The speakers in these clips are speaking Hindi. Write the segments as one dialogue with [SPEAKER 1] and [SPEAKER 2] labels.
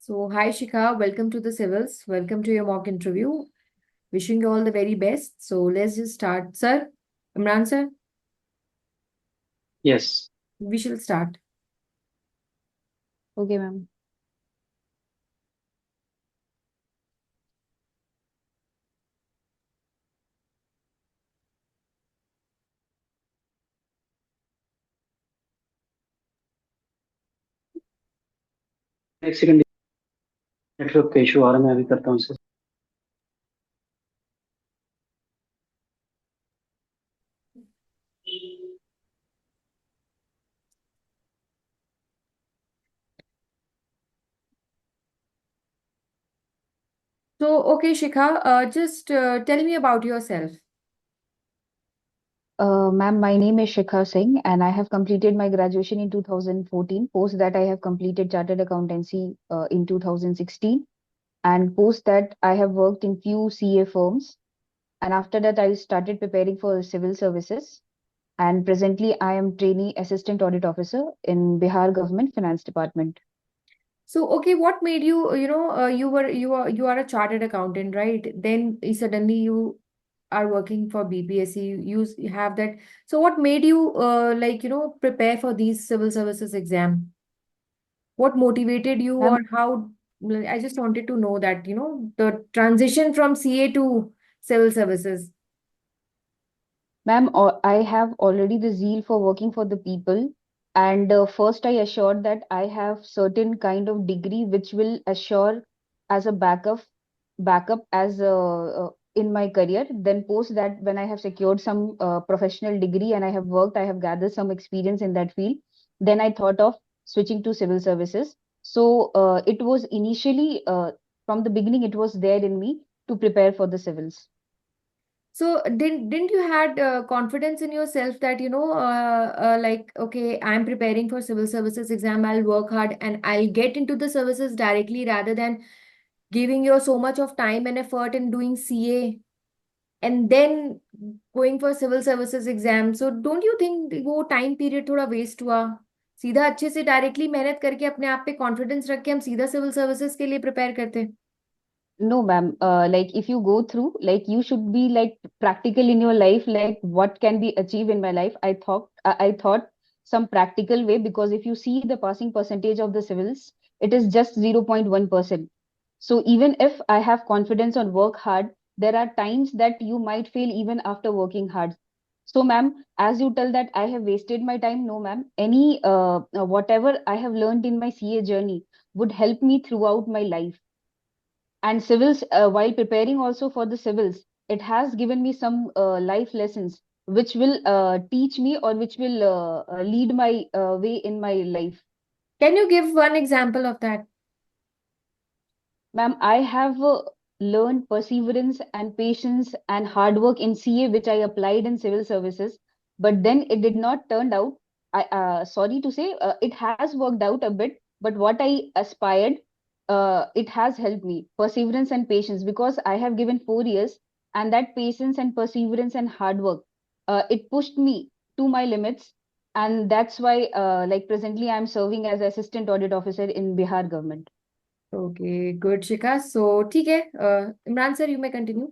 [SPEAKER 1] So, hi Shikha, welcome to the Civils. Welcome to your mock interview. Wishing you all the very best. So, let's just start. Sir, Imran sir,
[SPEAKER 2] Yes.
[SPEAKER 1] we shall start.
[SPEAKER 3] Okay, ma'am.
[SPEAKER 2] एक सेकंड, नेटवर्क का इशू आ रहा है, मैं अभी करता हूँ इसे।
[SPEAKER 1] So, okay, Shikha, just tell me about yourself.
[SPEAKER 3] Ma'am, my name is Shikha Singh, and I have completed my graduation in 2014. Post that, I have completed chartered accountancy in 2016, and post that, I have worked in few CA firms. And after that, I started preparing for civil services. And presently, I am trainee assistant audit officer in Bihar Government Finance Department.
[SPEAKER 1] So, okay, what made you, you are a chartered accountant, right? Then suddenly you are working for BPSC. You have that. So, what made you prepare for these civil services exam? What motivated you,
[SPEAKER 3] Ma'am,
[SPEAKER 1] or how? I just wanted to know that, the transition from CA to civil services.
[SPEAKER 3] I have already the zeal for working for the people. And first, I assured that I have certain kind of degree which will assure as a backup as in my career. Then post that, when I have secured some professional degree and I have worked, I have gathered some experience in that field. Then I thought of switching to civil services. So it was initially from the beginning, it was there in me to prepare for the civils.
[SPEAKER 1] So didn't you had confidence in yourself that like, okay, I'm preparing for civil services exam, I'll work hard and I'll get into the services directly rather than giving your so much of time and effort in doing CA and then going for civil services exam. So don't you think वो time period थोड़ा waste हुआ? सीधा अच्छे से डायरेक्टली मेहनत करके अपने आप पे कॉन्फिडेंस रख के हम सीधा सिविल सर्विसेज के लिए प्रिपेयर करते।
[SPEAKER 3] No, ma'am. Like if you go through, like you should be like practical in your life, like what can be achieved in my life. I thought some practical way, because if you see the passing percentage of the civils, it is just 0.1%. So even if I have confidence on work hard, there are times that you might fail even after working hard. So, ma'am, as you tell that I have wasted my time, no, ma'am. Any whatever I have learned in my CA journey would help me throughout my life. And civils, while preparing also for the civils, it has given me some life lessons which will teach me, or which will lead my way in my life.
[SPEAKER 1] Can you give one example of that?
[SPEAKER 3] Ma'am, I have learned perseverance and patience and hard work in CA, which I applied in civil services, but then it did not turn out. I sorry to say, it has worked out a bit, but what I aspired, it has helped me perseverance and patience, because I have given 4 years, and that patience and perseverance and hard work, it pushed me to my limits, and that's why, like presently, I'm serving as assistant audit officer in Bihar government.
[SPEAKER 1] Okay, good, Shikha. So, ठीक है. Imran sir, you may continue.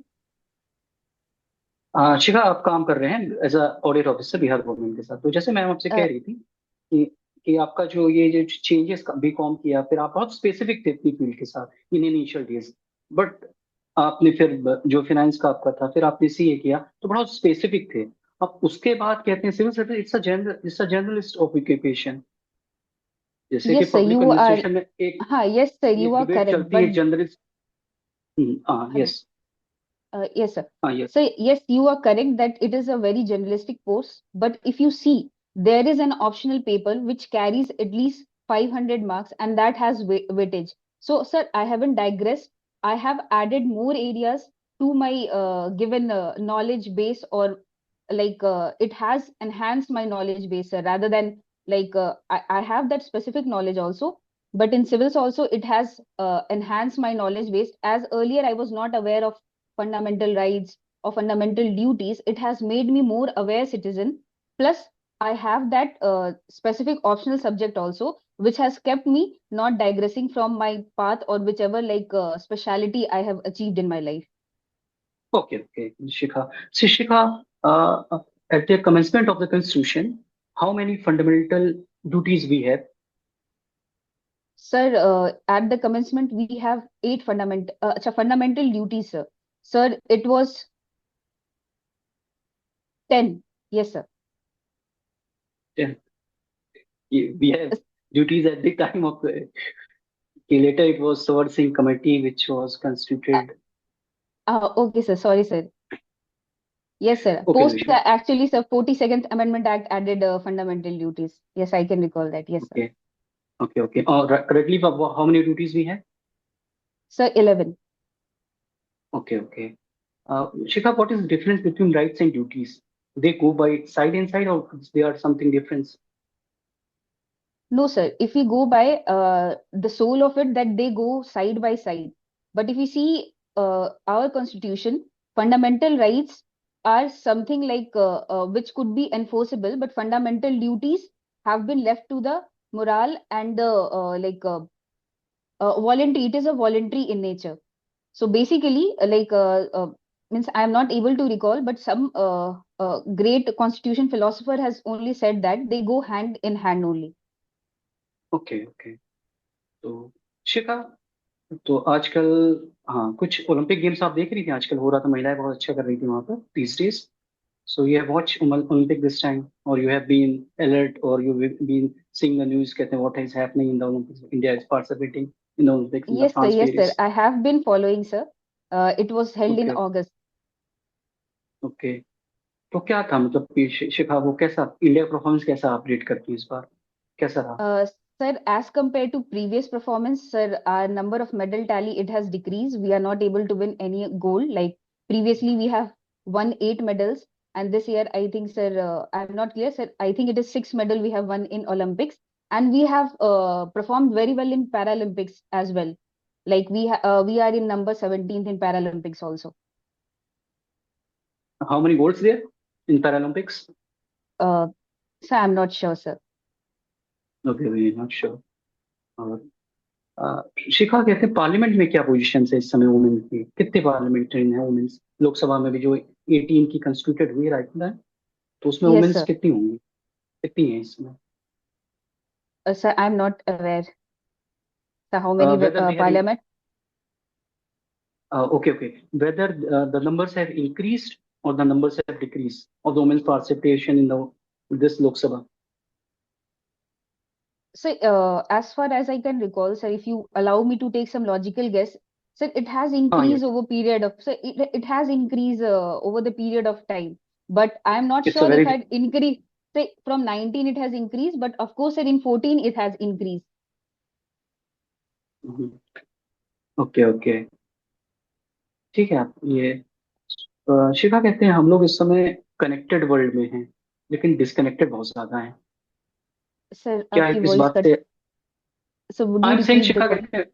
[SPEAKER 2] शिखा, आप काम कर रहे हैं as a audit officer Bihar government के साथ। तो जैसे मैम आपसे कह
[SPEAKER 3] Uh,
[SPEAKER 2] रही थी कि आपका जो ये जो चेंजेस बीकॉम किया, फिर आप बहुत स्पेसिफिक थे अपनी फील्ड के साथ इन इनिशियल डेज, बट आपने फिर जो फाइनेंस का आपका था, फिर आपने सीए किया, तो बहुत स्पेसिफिक थे। अब उसके बाद कहते हैं civil service it's a generalist occupation. जैसे कि
[SPEAKER 3] yes, sir,
[SPEAKER 2] public
[SPEAKER 3] you are.
[SPEAKER 2] Administration में एक
[SPEAKER 3] Yes, sir, you
[SPEAKER 2] एक
[SPEAKER 3] are
[SPEAKER 2] डिबेट
[SPEAKER 3] correct.
[SPEAKER 2] चलती
[SPEAKER 3] But
[SPEAKER 2] है जनरलिस्ट। हाँ,
[SPEAKER 3] uh,
[SPEAKER 2] यस।
[SPEAKER 3] yes, sir.
[SPEAKER 2] हाँ, yes.
[SPEAKER 3] So yes, you are correct that it is a very generalistic course. But if you see, there is an optional paper which carries at least 500 marks, and that has weightage. So, sir, I haven't digressed. I have added more areas to my given knowledge base, or like it has enhanced my knowledge base, sir, rather than like I have that specific knowledge also. But in civils also, it has enhanced my knowledge base. As earlier, I was not aware of fundamental rights or fundamental duties. It has made me more aware citizen. Plus, I have that specific optional subject also, which has kept me not digressing from my path or whichever speciality I have achieved in my life.
[SPEAKER 2] Okay, okay, Shikha. So, Shikha, at the commencement of the Constitution, how many fundamental duties we have?
[SPEAKER 3] Sir, at the commencement, we have fundamental duties, sir. Sir, it was 10. Yes, sir.
[SPEAKER 2] Yeah, we have duties at the time of the. Later, it was Sword Singh Committee, which was
[SPEAKER 3] Uh,
[SPEAKER 2] constituted.
[SPEAKER 3] okay, sir. Sorry, sir. Yes, sir.
[SPEAKER 2] Okay,
[SPEAKER 3] Post
[SPEAKER 2] Shikha.
[SPEAKER 3] actually, sir, 42nd Amendment Act added fundamental duties. Yes, I can recall that. Yes, sir.
[SPEAKER 2] Okay, okay, okay. Correctly, how many duties we have?
[SPEAKER 3] Sir, 11.
[SPEAKER 2] Okay, okay. Shikha, what is the difference between rights and duties? They go by side and side, or they are something different?
[SPEAKER 3] No, sir. If we go by the soul of it, that they go side by side. But if we see our constitution, fundamental rights are something which could be enforceable, but fundamental duties have been left to the morale and the voluntary. It is a voluntary in nature. So basically, means I am not able to recall, but some great constitution philosopher has only said that they go hand in hand only.
[SPEAKER 2] Okay okay तो शिखा तो आजकल हाँ कुछ ओलंपिक गेम्स आप देख रही थी आजकल हो रहा था महिलाएं बहुत अच्छा कर रही थी वहां पर these days so you have watched Olympic this time or you have been alert or you've been seeing the news कहते हैं what is happening in the Olympics India is participating in the Olympics in the
[SPEAKER 3] Yes, sir.
[SPEAKER 2] France
[SPEAKER 3] Yes,
[SPEAKER 2] Paris
[SPEAKER 3] sir. I have been following, sir. It was held in
[SPEAKER 2] okay
[SPEAKER 3] August.
[SPEAKER 2] Okay तो क्या था मतलब कि शिखा वो कैसा इंडिया परफॉर्मेंस कैसा अपडेट करती है इस बार कैसा रहा
[SPEAKER 3] Uh, Sir, as compared to previous performance, sir, our number of medal tally, it has decreased. We are not able to win any gold. Like previously, we have won 8 medals, and this year, I think, sir, I'm not clear, sir. I think it is 6 medal we have won in Olympics, and we have performed very well in Paralympics as well. Like we are in number 17th in Paralympics also.
[SPEAKER 2] how many golds there in Paralympics
[SPEAKER 3] Uh, so I'm not sure, sir.
[SPEAKER 2] okay we're not sure और शिखा कहते हैं पार्लियामेंट में क्या पोजीशन है इस समय वुमेन की कितने पार्लियामेंटेरियन है वुमेन्स लोकसभा में भी जो 18 की कंस्टिट्यूटेड हुई राइट ना तो उसमें
[SPEAKER 3] Yes,
[SPEAKER 2] वुमेन्स
[SPEAKER 3] sir.
[SPEAKER 2] कितनी होंगी कितनी है इसमें
[SPEAKER 3] Sir, I'm not aware. So how many
[SPEAKER 2] whether they have
[SPEAKER 3] parliament?
[SPEAKER 2] okay okay whether the numbers have increased or the numbers have decreased of the women's participation in the this Lok Sabha
[SPEAKER 3] So, as far as I can recall, sir, if you allow me to take some logical guess, sir, it has
[SPEAKER 2] हाँ
[SPEAKER 3] increased
[SPEAKER 2] yes
[SPEAKER 3] over period of, so it has increased over the period of time. But I'm not
[SPEAKER 2] it's a
[SPEAKER 3] sure if
[SPEAKER 2] very
[SPEAKER 3] I'd increase, say from 19 it has increased, but of course, sir, in 14 it has increased.
[SPEAKER 2] Okay okay ठीक है आप ये शिखा कहते हैं हम लोग इस समय कनेक्टेड वर्ल्ड में हैं लेकिन डिस्कनेक्टेड बहुत ज्यादा हैं
[SPEAKER 3] Sir,
[SPEAKER 2] क्या
[SPEAKER 3] आपकी
[SPEAKER 2] इस
[SPEAKER 3] voice
[SPEAKER 2] बात
[SPEAKER 3] cut.
[SPEAKER 2] से
[SPEAKER 3] So would
[SPEAKER 2] I
[SPEAKER 3] you
[SPEAKER 2] am saying
[SPEAKER 3] repeat the
[SPEAKER 2] Shikha
[SPEAKER 3] question?
[SPEAKER 2] कहते हैं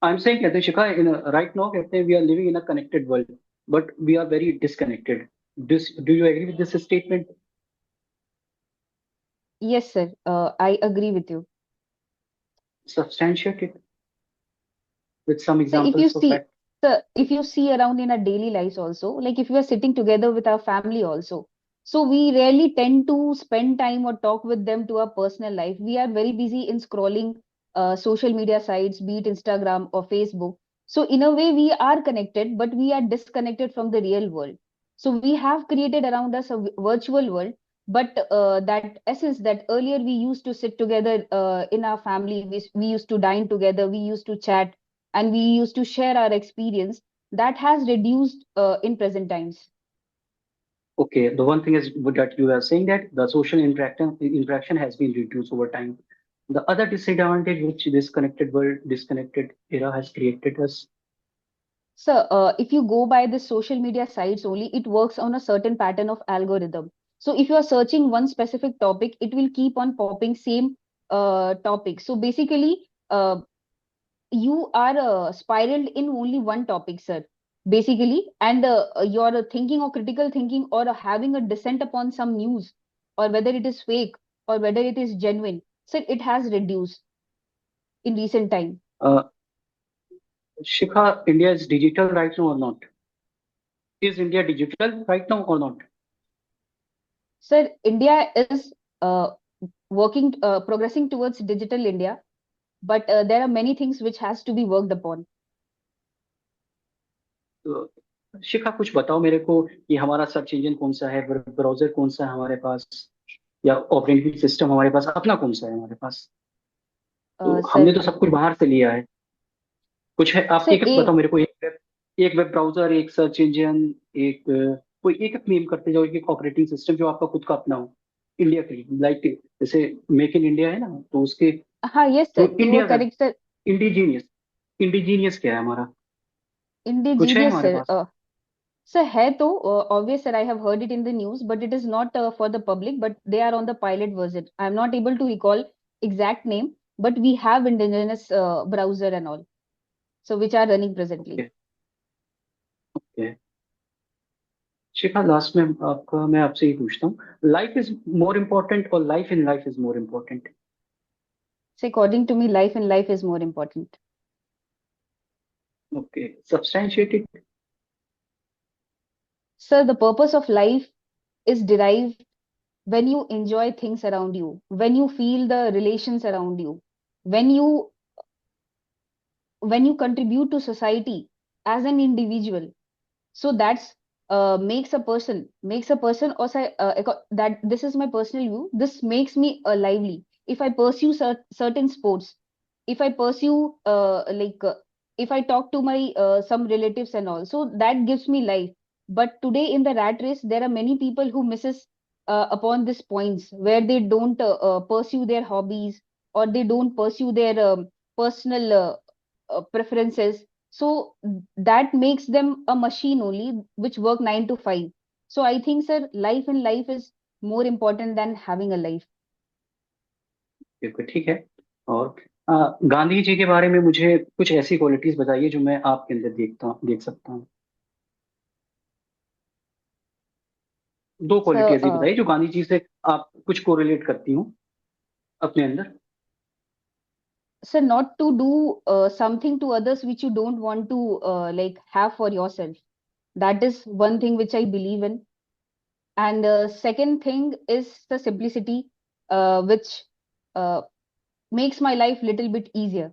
[SPEAKER 2] आई एम सेइंग कहते हैं शिखा इन राइट नाउ कहते हैं we are living in a connected world but we are very disconnected do you agree with this statement
[SPEAKER 3] Yes, sir. I agree with you.
[SPEAKER 2] substantiate it with some
[SPEAKER 3] So if you
[SPEAKER 2] examples of
[SPEAKER 3] see,
[SPEAKER 2] fact
[SPEAKER 3] sir, if you see around in our daily lives also, like if we are sitting together with our family also, so we rarely tend to spend time or talk with them to our personal life. We are very busy in scrolling social media sites, be it Instagram or Facebook. So in a way, we are connected, but we are disconnected from the real world. So we have created around us a virtual world, but that essence that earlier we used to sit together in our family, we used to dine together, we used to chat and we used to share our experience that has reduced in present times.
[SPEAKER 2] okay the one thing is that you are saying that the social interaction has been reduced over time the other disadvantage which this connected world disconnected era has created us
[SPEAKER 3] So if you go by the social media sites only, it works on a certain pattern of algorithm. So if you are searching one specific topic, it will keep on popping same topic. So basically, you are spiraled in only one topic, sir. Basically, and your thinking or critical thinking or having a dissent upon some news, or whether it is fake or whether it is genuine, sir, it has reduced in recent time.
[SPEAKER 2] Shikha, India is digital right now or not? Is India digital right now or not?
[SPEAKER 3] Sir, India is progressing towards digital India, but there are many things which has to be worked upon.
[SPEAKER 2] तो शिखा कुछ बताओ मेरे को, कि हमारा सर्च इंजन कौन सा है, ब्राउजर कौन सा है हमारे पास, या ऑपरेटिंग सिस्टम हमारे पास अपना कौन सा है हमारे पास? तो हमने
[SPEAKER 3] सर
[SPEAKER 2] तो सब कुछ बाहर से लिया है। कुछ है आप
[SPEAKER 3] सर
[SPEAKER 2] एक एक बताओ मेरे को, एक वेब ब्राउजर, एक सर्च इंजन, एक कोई एक एक नेम करते जाओ, एक एक ऑपरेटिंग सिस्टम जो आपका खुद का अपना हो इंडिया के लिए, लाइक जैसे मेक इन इंडिया है ना, तो उसके
[SPEAKER 3] हाँ, यस
[SPEAKER 2] तो
[SPEAKER 3] sir, you R
[SPEAKER 2] India web,
[SPEAKER 3] correct sir.
[SPEAKER 2] Indigenous, indigenous क्या है हमारा? कुछ है
[SPEAKER 3] इंडिजीनियस
[SPEAKER 2] हमारे
[SPEAKER 3] सर,
[SPEAKER 2] पास?
[SPEAKER 3] सर है तो obvious sir, I have heard it in the news, but it is not for the public, but they are on the pilot version. I am not able to recall exact name, but we have indigenous browser and all, so which are running presently.
[SPEAKER 2] Okay okay. Shikha, last में आपका मैं आपसे ही पूछता हूँ, लाइफ इज मोर इम्पोर्टेंट और life in life is more important?
[SPEAKER 3] So according to me, life in life is more important.
[SPEAKER 2] Okay, substantiated.
[SPEAKER 3] Sir, the purpose of life is derived when you enjoy things around you, when you feel the relations around you, when you contribute to society as an individual. So that's makes a person also that this is my personal view, this makes me lively. If I pursue certain sports, if I pursue if I talk to my some relatives and all, so that gives me life. But today in the rat race there are many people who misses upon these points, where they don't pursue their hobbies, or they don't pursue their personal preferences. So that makes them a machine only, which work 9 to 5. So I think, sir, life in life is more important than having a life.
[SPEAKER 2] बिल्कुल ठीक है। और गांधी जी के बारे में मुझे कुछ ऐसी क्वालिटीज बताइए जो मैं आपके अंदर देख सकता हूँ। दो क्वालिटी
[SPEAKER 3] So,
[SPEAKER 2] ऐसी बताइए जो गांधी जी से आप कुछ कोरिलेट करती हूँ अपने अंदर।
[SPEAKER 3] sir, not to do something to others which you don't want to have for yourself. That is one thing which I believe in. And second thing is the simplicity, which uh, makes my life little bit easier.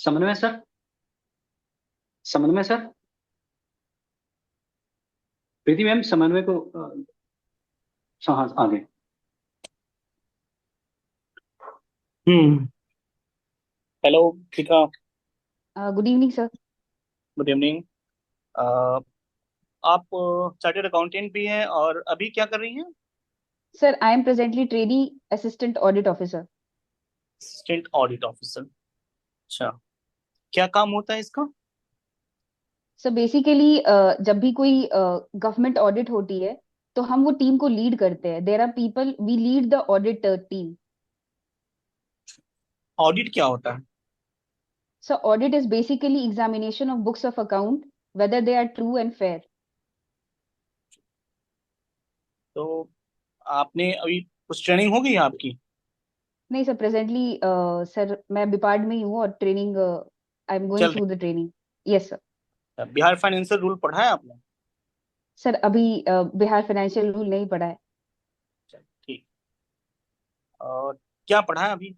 [SPEAKER 2] समन्वय सर, समन्वय सर, प्रीति मैम, समन्वय को हाँ आगे।
[SPEAKER 4] हेलो शिखा।
[SPEAKER 3] Good evening, sir.
[SPEAKER 4] Good evening. आप चार्टर्ड अकाउंटेंट भी हैं और अभी क्या कर रही हैं?
[SPEAKER 3] Sir, I am presently trainee assistant audit officer.
[SPEAKER 4] Assistant audit officer. अच्छा, क्या काम होता है इसका?
[SPEAKER 3] सो बेसिकली जब भी कोई गवर्नमेंट ऑडिट होती है, तो हम वो टीम को लीड करते हैं. There are people, we lead the audit team.
[SPEAKER 4] Audit क्या होता है?
[SPEAKER 3] So audit is basically examination of books of account, whether they are true and fair.
[SPEAKER 4] तो आपने अभी कुछ ट्रेनिंग हो गई है आपकी?
[SPEAKER 3] नहीं सर, प्रेजेंटली सर मैं बिपार्ड में ही हूँ, और ट्रेनिंग आई एम गोइंग
[SPEAKER 4] चल
[SPEAKER 3] through the training. Yes sir.
[SPEAKER 4] रही बिहार फाइनेंशियल रूल पढ़ा है आपने?
[SPEAKER 3] सर अभी बिहार फाइनेंशियल रूल नहीं पढ़ा है.
[SPEAKER 4] चल, ठीक। और क्या पढ़ा है अभी?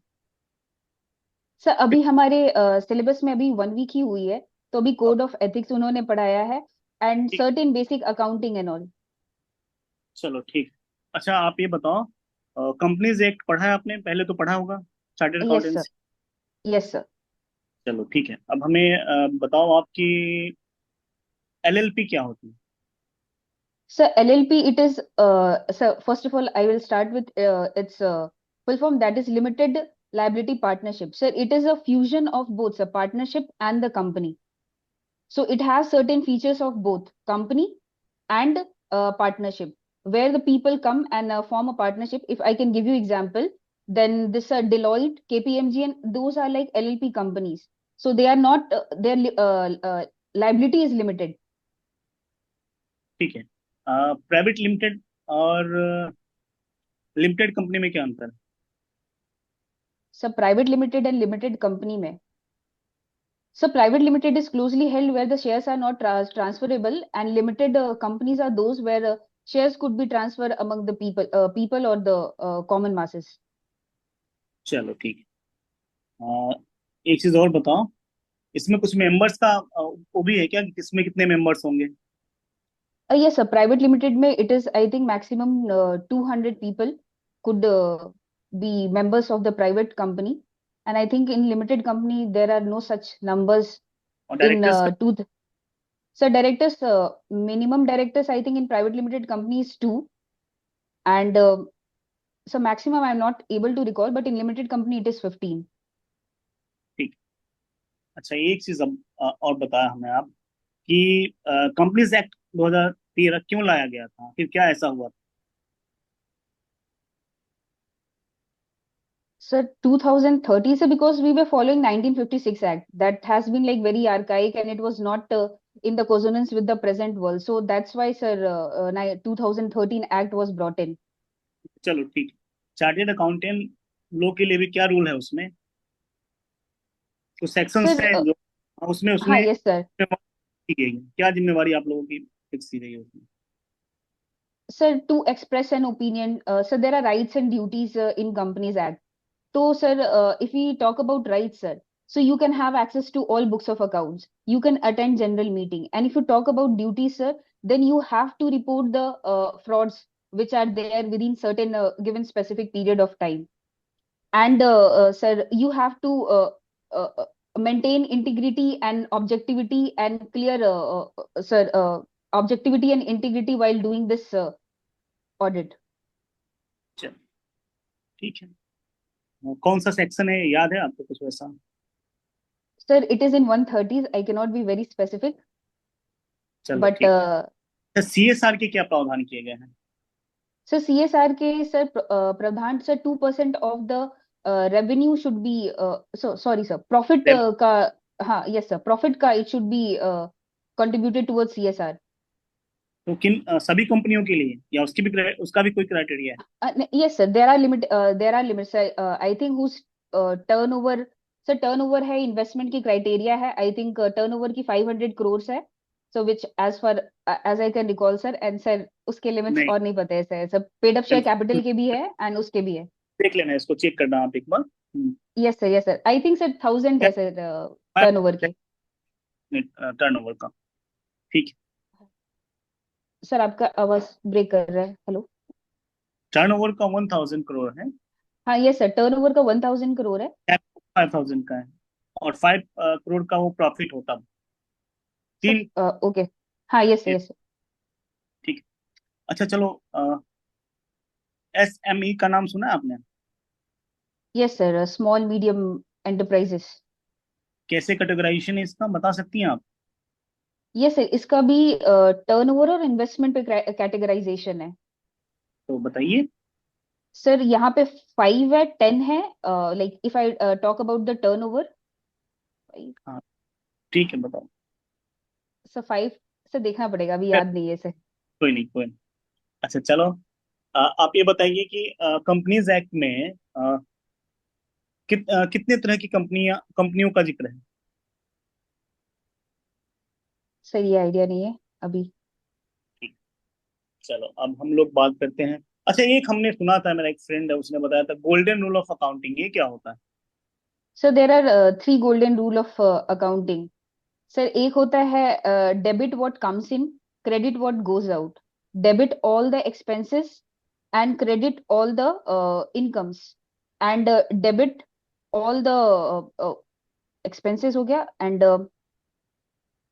[SPEAKER 3] सर अभी हमारे सिलेबस में अभी 1 वीक ही हुई है, तो अभी कोड ऑफ एथिक्स उन्होंने पढ़ाया है, एंड
[SPEAKER 4] ठीक,
[SPEAKER 3] certain basic accounting and all.
[SPEAKER 4] चलो ठीक। अच्छा, आप ये बताओ, कंपनीज एक्ट पढ़ा है आपने? पहले तो पढ़ा होगा, chartered
[SPEAKER 3] yes sir.
[SPEAKER 4] Accountancy.
[SPEAKER 3] Yes sir.
[SPEAKER 4] चलो ठीक है, अब हमें बताओ आपकी एलएलपी क्या होती है?
[SPEAKER 3] So LLP, it is so first of all, I will start with its full form, that is Limited Liability Partnership. So it is a fusion of both the partnership and the company. So it has certain features of both company and partnership, where the people come and form a partnership. If I can give you example, then this Deloitte, KPMG, and those are like LLP companies. So they are not liability is limited.
[SPEAKER 4] ठीक है। प्राइवेट लिमिटेड और लिमिटेड कंपनी में क्या अंतर है?
[SPEAKER 3] Sir private limited and limited company में, so private limited is closely held where the shares are not transferable, and limited companies are those where shares could be transferred among the people or the common masses.
[SPEAKER 4] चलो ठीक है। एक चीज और बताओ, इसमें कुछ मेंबर्स का वो भी है क्या कि किसमें कितने मेंबर्स होंगे?
[SPEAKER 3] Yes, sir. Private limited में it is I think maximum 200 people could be members of the private company, and I think in limited company there are no such numbers
[SPEAKER 4] और
[SPEAKER 3] in
[SPEAKER 4] डायरेक्टर्स का?
[SPEAKER 3] so directors, minimum directors I think in private limited company is two, and so maximum I'm not able to recall, but in limited company it is 15.
[SPEAKER 4] ठीक। अच्छा एक चीज अब और बताया हमें आप कि कंपनीज एक्ट 2013 क्यों लाया गया था, फिर क्या ऐसा हुआ?
[SPEAKER 3] Sir, 2030 se, because we were following 1956 Act that has been like very archaic, and it was not in the consonance with the present world. So that's why, sir, 2013 Act was brought in.
[SPEAKER 4] चलो ठीक। चार्टेड अकाउंटेंट लो के लिए भी क्या रूल है उसमें, कुछ सेक्शंस
[SPEAKER 3] Sir,
[SPEAKER 4] है जो उसमें
[SPEAKER 3] हाँ,
[SPEAKER 4] उसने
[SPEAKER 3] yes, sir.
[SPEAKER 4] की गई है? क्या जिम्मेवारी आप लोगों की फिक्स की गई है उसमें?
[SPEAKER 3] Sir, to express an opinion, so there are rights and duties in Companies Act. So, sir, if we talk about rights, sir, so you can have access to all books of accounts. You can attend general meeting. And if you talk about duties, sir, then you have to report the frauds which are there within certain given specific period of time. And, sir, you have to uh, uh, maintain integrity and objectivity and clear, sir, objectivity and integrity while doing this audit.
[SPEAKER 4] चलो ठीक है। कौन सा सेक्शन है, याद है आपको कुछ वैसा?
[SPEAKER 3] Sir, it is in 130s. I cannot be very specific,
[SPEAKER 4] चलो
[SPEAKER 3] but
[SPEAKER 4] ठीक। सीएसआर के क्या प्रावधान किए गए हैं?
[SPEAKER 3] so CSR के sir प्रावधान sir 2% of the revenue should be so sorry sir profit का हाँ yes sir profit का it should be contributed towards CSR.
[SPEAKER 4] तो किन सभी कंपनियों के लिए या उसका भी कोई क्राइटेरिया है?
[SPEAKER 3] Yes sir, there are limits. I think whose turnover sir turnover है investment की criteria है I think turnover की 500 crores है, so which as far as I can recall sir, and sir उसके limits
[SPEAKER 4] नहीं,
[SPEAKER 3] और नहीं पता है sir, सब paid up share capital के भी है and उसके भी है.
[SPEAKER 4] देख लेना, इसको चेक करना आप एक बार।
[SPEAKER 3] Yes sir I think sir 1000 है sir turnover के.
[SPEAKER 4] टर्नओवर का। ठीक है।
[SPEAKER 3] सर आपका आवाज ब्रेक कर रहा है, हेलो.
[SPEAKER 4] टर्नओवर का 1000 करोड़ है,
[SPEAKER 3] हाँ यस सर टर्नओवर का 1000 करोड़ है.
[SPEAKER 4] 5000 का है, और 5 करोड़ का वो प्रॉफिट होता।
[SPEAKER 3] सर
[SPEAKER 4] तीन।
[SPEAKER 3] ओके. हाँ यस सर यस सर.
[SPEAKER 4] ठीक है। अच्छा चलो, एसएमई का नाम सुना है आपने?
[SPEAKER 3] Yes sir small medium enterprises.
[SPEAKER 4] कैसे कैटेगराइजेशन है इसका, बता सकती हैं आप?
[SPEAKER 3] यस सर इसका भी टर्नओवर और इन्वेस्टमेंट पे कैटेगराइजेशन है.
[SPEAKER 4] तो बताइए।
[SPEAKER 3] सर यहाँ पे 5 है 10 है, like if I talk about the turnover.
[SPEAKER 4] हाँ ठीक है, बताओ।
[SPEAKER 3] सर 5 सर देखना पड़ेगा, अभी याद नहीं है सर.
[SPEAKER 4] कोई नहीं, कोई नहीं। अच्छा चलो, आप ये बताइए कि कंपनीज एक्ट में कितने तरह की कंपनियों का जिक्र है?
[SPEAKER 3] सर ये आइडिया नहीं है अभी.
[SPEAKER 4] ठीक। चलो अब हम लोग बात करते हैं। अच्छा, एक हमने सुना था, मेरा एक फ्रेंड है उसने बताया था, गोल्डन रूल ऑफ अकाउंटिंग, ये क्या होता है?
[SPEAKER 3] Sir there are 3 golden rule of accounting. Sir एक होता है debit what comes in, credit what goes out, debit all the expenses and credit all the incomes, and debit all the expenses हो गया, एंड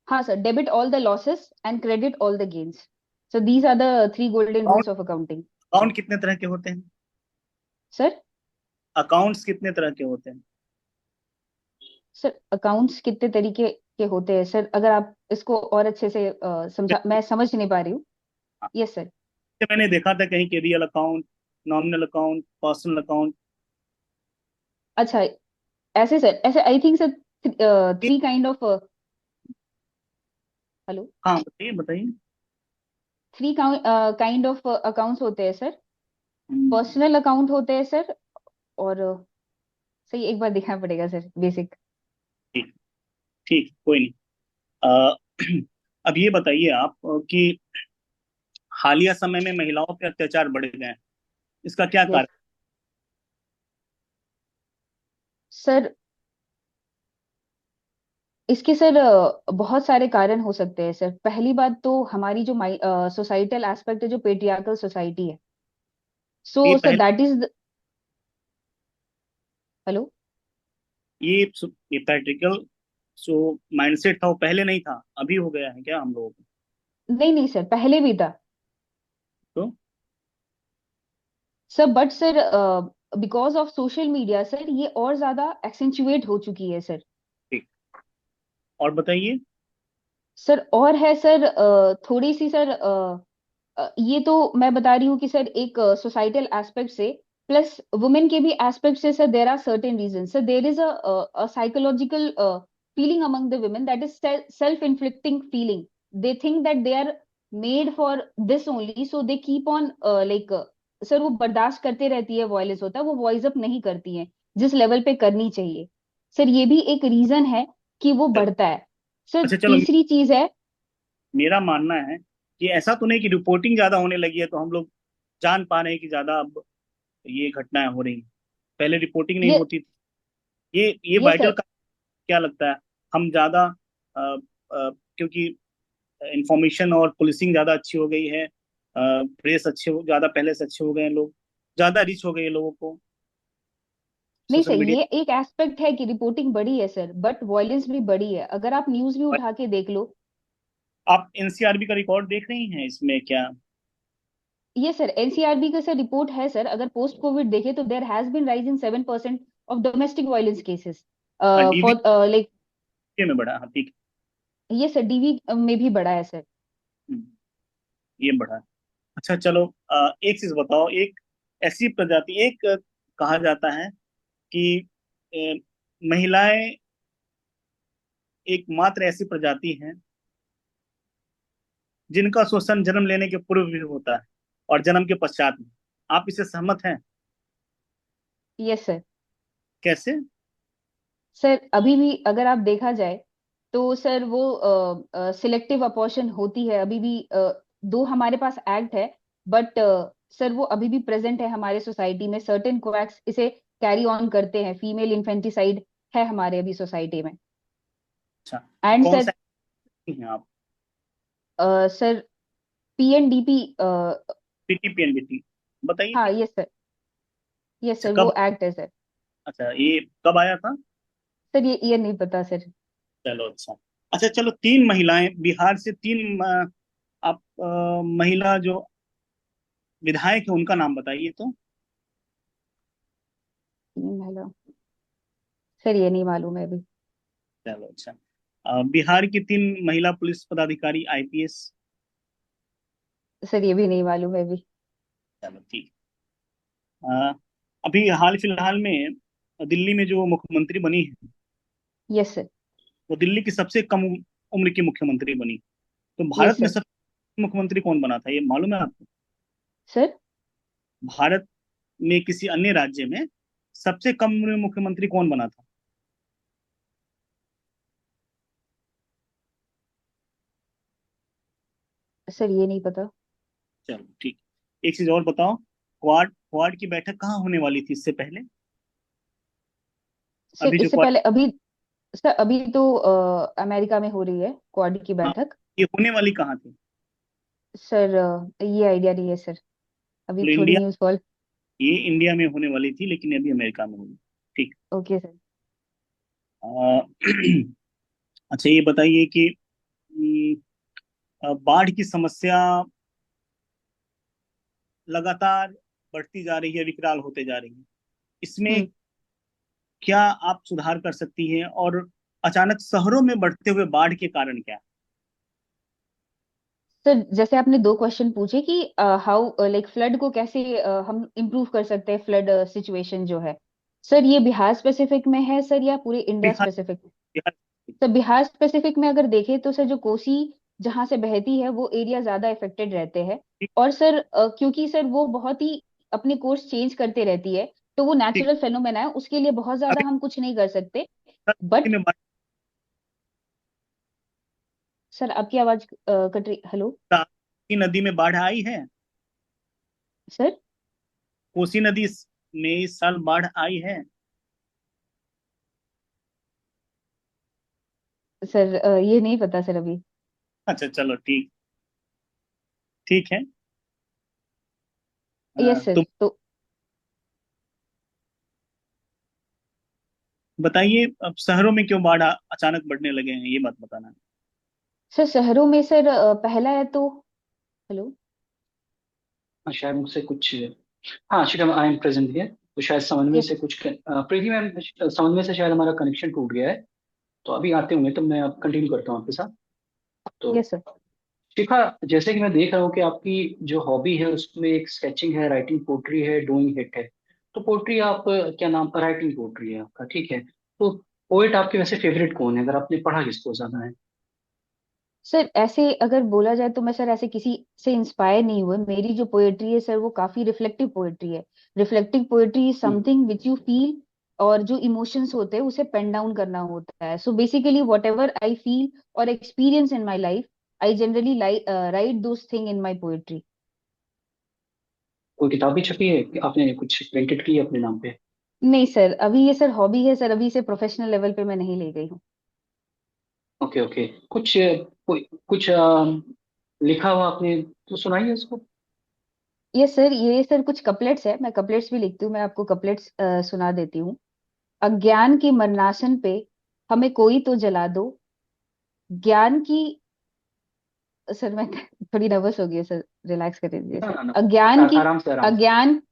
[SPEAKER 3] हाँ sir debit all the losses and credit all the gains. So these are the 3 golden
[SPEAKER 4] account
[SPEAKER 3] rules of accounting.
[SPEAKER 4] Account कितने तरह के होते हैं?
[SPEAKER 3] सर
[SPEAKER 4] अकाउंट्स कितने तरह के होते हैं?
[SPEAKER 3] सर अकाउंट्स कितने तरीके के होते हैं सर, अगर आप इसको और अच्छे से समझा, मैं समझ नहीं पा रही हूँ. Yes sir.
[SPEAKER 4] मैंने देखा था कहीं के real account, nominal account, personal account.
[SPEAKER 3] अच्छा ऐसे सर, ऐसे I think sir 3 kind of. Hello.
[SPEAKER 4] हाँ बताइए बताइए।
[SPEAKER 3] थ्री काइंड ऑफ अकाउंट्स होते हैं सर। पर्सनल अकाउंट होते हैं सर, और सही एक बार देखना पड़ेगा सर, बेसिक।
[SPEAKER 4] ठीक, ठीक, कोई नहीं। अ, अब ये बताइए आप कि हालिया समय में महिलाओं पे अत्याचार बढ़ गए हैं, इसका क्या
[SPEAKER 3] यस
[SPEAKER 4] कारण?
[SPEAKER 3] सर, इसके सर बहुत सारे कारण हो सकते हैं सर। पहली बात तो हमारी जो सोसाइटल एस्पेक्ट है, जो पेट्रियार्कल सोसाइटी है, सो
[SPEAKER 4] ये
[SPEAKER 3] सर
[SPEAKER 4] पहले
[SPEAKER 3] दैट इज। हेलो।
[SPEAKER 4] ये ये प्रैक्टिकल जो माइंडसेट था वो पहले नहीं था, अभी हो गया है क्या हम लोगों को?
[SPEAKER 3] नहीं नहीं सर, पहले भी था
[SPEAKER 4] तो
[SPEAKER 3] sir, but sir because of social media sir ये और ज्यादा एक्सेंचुएट हो चुकी है सर।
[SPEAKER 4] ठीक, और बताइए।
[SPEAKER 3] सर और है सर, थोड़ी सी सर, ये तो मैं बता रही हूँ कि सर एक सोसाइटल एस्पेक्ट से, प्लस वुमेन के भी एस्पेक्ट से sir, there are certain reason sir. There is a psychological feeling among the women, that is self inflicting feeling. They think that they are made for this only, so they keep on like, sir वो बर्दाश्त करते रहती है, वॉयलेंस होता है, वो वॉइस अप नहीं करती है जिस लेवल पे करनी चाहिए। सर ये भी एक रीजन है कि वो
[SPEAKER 4] चलो,
[SPEAKER 3] बढ़ता है। सर
[SPEAKER 4] अच्छा चलो,
[SPEAKER 3] तीसरी चीज है।
[SPEAKER 4] मेरा मानना है कि ऐसा तो नहीं कि रिपोर्टिंग ज्यादा होने लगी है तो हम लोग जान पा रहे हैं कि ज्यादा अब ये घटनाएं हो रही हैं, पहले रिपोर्टिंग नहीं
[SPEAKER 3] ये
[SPEAKER 4] होती थी। ये
[SPEAKER 3] ये
[SPEAKER 4] वाइटल
[SPEAKER 3] सर,
[SPEAKER 4] का क्या लगता है? हम ज्यादा क्योंकि इंफॉर्मेशन और पुलिसिंग ज्यादा अच्छी हो गई है, प्रेस ज्यादा पहले से अच्छे हो गए हैं, लोग ज्यादा रिच हो गए हैं लोगों को
[SPEAKER 3] नहीं
[SPEAKER 4] सोशल
[SPEAKER 3] सर,
[SPEAKER 4] मीडिया।
[SPEAKER 3] ये एक एस्पेक्ट है कि रिपोर्टिंग बढ़ी है सर, बट वॉयलेंस भी बढ़ी है। अगर आप न्यूज भी उठा के देख लो।
[SPEAKER 4] आप एनसीआरबी का रिकॉर्ड देख रही हैं इसमें क्या?
[SPEAKER 3] ये सर एनसीआरबी का सर रिपोर्ट है सर, अगर पोस्ट कोविड देखे तो there has been rise in 7% of domestic violence cases
[SPEAKER 4] DV
[SPEAKER 3] for like.
[SPEAKER 4] में बढ़ा, हाँ ठीक
[SPEAKER 3] ये सर डीवी में भी बढ़ा है सर।
[SPEAKER 4] है। ये बढ़ा है। अच्छा चलो, एक चीज बताओ, एक ऐसी प्रजाति, एक कहा जाता है कि अ, महिलाएं एकमात्र ऐसी प्रजाति हैं जिनका शोषण जन्म लेने के पूर्व भी होता है और जन्म के पश्चात भी। आप इससे सहमत हैं?
[SPEAKER 3] Yes sir.
[SPEAKER 4] कैसे?
[SPEAKER 3] सर अभी भी अगर आप देखा जाए तो सर वो सिलेक्टिव अपॉर्शन होती है अभी भी। दो हमारे पास एक्ट है, बट सर वो अभी भी प्रेजेंट है हमारे सोसाइटी में। सर्टेन कोएक्ट्स इसे कैरी ऑन करते हैं। फीमेल इन्फेंटिसाइड है हमारे अभी सोसाइटी में।
[SPEAKER 4] अच्छा,
[SPEAKER 3] एंड
[SPEAKER 4] कौन
[SPEAKER 3] सर,
[SPEAKER 4] सा हैं आप?
[SPEAKER 3] सर पीएनडीपी,
[SPEAKER 4] पीटीपीएनबीटी, बताइए
[SPEAKER 3] हाँ
[SPEAKER 4] क्या?
[SPEAKER 3] यस सर, यस
[SPEAKER 4] अच्छा
[SPEAKER 3] सर वो
[SPEAKER 4] कब,
[SPEAKER 3] एक्ट है सर।
[SPEAKER 4] अच्छा ये कब आया था?
[SPEAKER 3] सर ये ईयर नहीं पता सर।
[SPEAKER 4] चलो अच्छा। अच्छा चलो, तीन महिलाएं बिहार से, तीन आप महिला जो विधायक है उनका नाम बताइए तो।
[SPEAKER 3] हेलो सर, ये नहीं मालूम है अभी।
[SPEAKER 4] चलो अच्छा, बिहार की तीन महिला पुलिस पदाधिकारी आईपीएस।
[SPEAKER 3] सर ये भी नहीं मालूम है अभी।
[SPEAKER 4] चलो ठीक। अ, अभी हाल फिलहाल में दिल्ली में जो मुख्यमंत्री बनी है,
[SPEAKER 3] यस सर।
[SPEAKER 4] वो दिल्ली की सबसे कम उम्र की मुख्यमंत्री बनी। तो भारत
[SPEAKER 3] यस
[SPEAKER 4] में
[SPEAKER 3] सर।
[SPEAKER 4] सबसे मुख्यमंत्री कौन बना था, ये मालूम है आपको?
[SPEAKER 3] सर
[SPEAKER 4] भारत में किसी अन्य राज्य में सबसे कम उम्र में मुख्यमंत्री कौन बना था?
[SPEAKER 3] सर ये नहीं पता।
[SPEAKER 4] चलो ठीक। एक चीज और बताओ, क्वाड क्वाड की बैठक कहाँ होने वाली थी इससे पहले?
[SPEAKER 3] सर
[SPEAKER 4] अभी जो
[SPEAKER 3] इससे
[SPEAKER 4] क्वाड,
[SPEAKER 3] पहले अभी, सर अभी तो अमेरिका में हो रही है क्वाड की
[SPEAKER 4] हाँ,
[SPEAKER 3] बैठक।
[SPEAKER 4] ये होने वाली कहाँ थी?
[SPEAKER 3] सर ये आइडिया नहीं है सर, अभी
[SPEAKER 4] तो
[SPEAKER 3] थोड़ी
[SPEAKER 4] इंडिया,
[SPEAKER 3] न्यूज़ फॉल।
[SPEAKER 4] ये इंडिया में होने वाली थी लेकिन अभी अमेरिका में होगी। ठीक।
[SPEAKER 3] Okay sir.
[SPEAKER 4] अ, अच्छा ये बताइए कि बाढ़ की समस्या लगातार बढ़ती जा रही है, विकराल होते जा रही है, इसमें
[SPEAKER 3] हम्म।
[SPEAKER 4] क्या आप सुधार कर सकती हैं? और अचानक शहरों में बढ़ते हुए बाढ़ के कारण क्या?
[SPEAKER 3] सर जैसे आपने दो क्वेश्चन पूछे कि हाउ लाइक फ्लड को कैसे हम इम्प्रूव कर सकते हैं, फ्लड सिचुएशन जो है। सर ये बिहार स्पेसिफिक में है सर, या पूरे इंडिया
[SPEAKER 4] बिहार,
[SPEAKER 3] स्पेसिफिक?
[SPEAKER 4] बिहार।
[SPEAKER 3] तो बिहार स्पेसिफिक में अगर देखें तो सर जो कोसी जहां से बहती है वो एरिया ज्यादा इफेक्टेड रहते हैं।
[SPEAKER 4] ठीक।
[SPEAKER 3] और सर क्योंकि सर वो बहुत ही अपने कोर्स चेंज करते रहती है, तो वो
[SPEAKER 4] ठीक।
[SPEAKER 3] नेचुरल फेनोमेना है, उसके लिए बहुत ज्यादा
[SPEAKER 4] अभी
[SPEAKER 3] हम कुछ नहीं कर सकते।
[SPEAKER 4] कोसी
[SPEAKER 3] बट
[SPEAKER 4] में बाढ़
[SPEAKER 3] सर आपकी आवाज कट रही। हेलो
[SPEAKER 4] कोसी नदी में बाढ़ आई है?
[SPEAKER 3] सर।
[SPEAKER 4] कोसी नदी में इस साल बाढ़ आई है?
[SPEAKER 3] सर ये नहीं पता सर अभी।
[SPEAKER 4] अच्छा चलो ठीक। ठीक है।
[SPEAKER 3] Yes sir.
[SPEAKER 4] तुम
[SPEAKER 3] तो
[SPEAKER 4] बताइए, अब शहरों में क्यों बाढ़ अचानक बढ़ने लगे हैं, ये बात बताना है।
[SPEAKER 3] सर शहरों में सर पहला है तो। हेलो।
[SPEAKER 2] हाँ, शायद मुझसे कुछ। हाँ शिखा, आई एम प्रेजेंट हियर। तो शायद समन्वय
[SPEAKER 3] यस
[SPEAKER 2] से कुछ प्रीति मैम, समन्वय से शायद हमारा कनेक्शन टूट गया है। तो अभी आते होंगे, तो मैं अब कंटिन्यू करता हूँ आपके साथ। तो
[SPEAKER 3] यस सर।
[SPEAKER 2] शिखा, जैसे कि मैं देख रहा हूँ कि आपकी जो हॉबी है उसमें एक स्केचिंग है, राइटिंग पोट्री है, डूइंग हिट है। तो पोट्री आप क्या नाम, राइटिंग पोट्री है आपका, ठीक है। तो पोएट आपके वैसे फेवरेट कौन है, अगर आपने पढ़ा किसको ज्यादा है?
[SPEAKER 3] सर ऐसे अगर बोला जाए तो मैं सर ऐसे किसी से इंस्पायर नहीं हुए। मेरी जो पोएट्री है सर वो काफी रिफ्लेक्टिव पोएट्री है। Reflective poetry is
[SPEAKER 2] hmm,
[SPEAKER 3] something which you feel, और जो इमोशंस होते हैं उसे पेन डाउन करना होता है। So basically whatever I feel और experience in my life, I generally write those thing in my poetry.
[SPEAKER 2] कोई किताब भी छपी है कि आपने कुछ प्रिंटेड की है अपने नाम पे?
[SPEAKER 3] नहीं सर, अभी ये सर हॉबी है सर, अभी इसे प्रोफेशनल लेवल पे मैं नहीं ले गई हूँ।
[SPEAKER 2] Okay okay. कुछ कुछ लिखा हुआ आपने तो सुनाइए उसको।
[SPEAKER 3] ये सर, ये सर कुछ कपलेट्स है, मैं कपलेट्स भी लिखती हूँ, मैं आपको कपलेट्स सुना देती हूँ। अज्ञान की मरनासन पे हमें कोई तो जला दो, ज्ञान की। सर मैं थोड़ी नर्वस हो गई हूँ सर, रिलैक्स कर दीजिए
[SPEAKER 2] ना
[SPEAKER 3] सर।
[SPEAKER 2] ना ना,
[SPEAKER 3] अज्ञान की,
[SPEAKER 2] आराम से आराम से।
[SPEAKER 3] अज्ञान